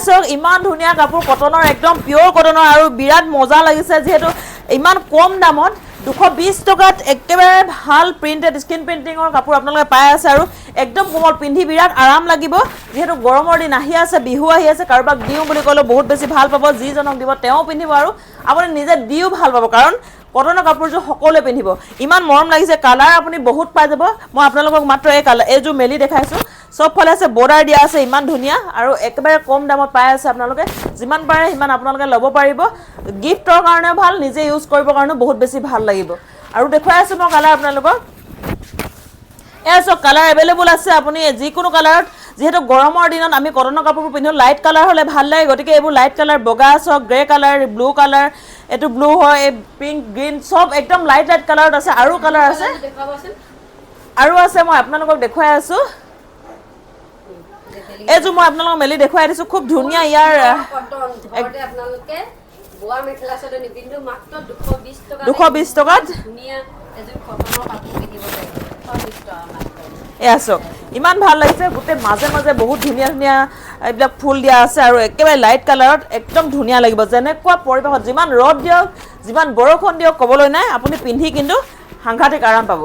চাওক ইমান ধুনীয়া কাপোৰ কটনৰ একদম পিয়ৰ কটনৰ আৰু বিৰাট মজা লাগিছে যিহেতু ইমান কম দামত 220 টকাত একেবাৰে ভাল প্ৰিন্টেড স্ক্ৰিন প্ৰিন্টিঙৰ কাপোৰ আপোনালোকে পাই আছে আৰু একদম কোমল পিন্ধি বিৰাট আৰাম লাগিব যেহেতু গৰমৰ দিন আহি আছে বিহু আহি আছে কাৰোবাক দিও বুলি ক'লে বহুত বেছি ভাল পাব যিজনক দিব তেওঁ পিন্ধিব আৰু আপুনি নিজে দিও ভাল পাব কাৰণ কটনৰ কাপোৰযোৰ সকলোৱে পিন্ধিব ইমান মৰম লাগিছে কালাৰ আপুনি বহুত পাই যাব মই আপোনালোকক মাত্ৰ এই কালাৰ এইযোৰ মেলি দেখাইছো সব ফালে আছে বৰ্ডাৰ দিয়া আছে ইমান ধুনীয়া আৰু একেবাৰে কম দামত পাই আছে আপোনালোকে যিমান পাৰে সিমান আপোনালোকে ল'ব পাৰিব গিফটৰ কাৰণে ভাল নিজে ইউজ কৰিবৰ কাৰণে বহুত বেছি ভাল লাগিব আৰু দেখুৱাই আছো মই কালাৰ আপোনালোকক এসব কালাৰ अवेलेबल আছে আপুনি যিকোনো কালাৰত যেহেতু গৰমৰ দিনত আমি কটনৰ কাপোৰবোৰ পিন্ধো লাইট কালাৰ হলে ভাল লাগে গতিকে এইবোৰ লাইট কালাৰ বগা আছে গ্ৰে কালাৰ ব্লু কালাৰ এটো ব্লু হয় পিংক গ্ৰীন সব একদম লাইট কালাৰত আছে আৰু কালাৰ আছে আৰু আছে মই আপোনালোকক দেখুৱাই আছো এজো মই আপোনালোকক মেলি দেখুৱাই দিছো খুব ধুনীয়া ইয়াৰ ঘৰতে আপোনালোকে বোৱা মেখেলা চাদৰ নিপিন্ধো মাত্ৰ 220 টকাত ধুনীয়া এযোৰ কটনৰ কাপোৰ পিন্ধিব পাৰিব 220 টকা মাত্ৰ এসক ইমান ভাল লাগিছে গুটে মাঝে মাঝে বহুত ধুনীয়া ধুনীয়া এইবিলাক ফুল দিয়া আছে আৰু একেবাৰে লাইট কালাৰত একদম ধুনীয়া লাগিব যেনেকুৱা পৰিবেশত যিমান ৰদ দিয়ক যিমান বৰষুণ দিয়ক কবলৈ নাই আপুনি পিন্ধি কিন্তু সাংঘাতিক আৰাম পাব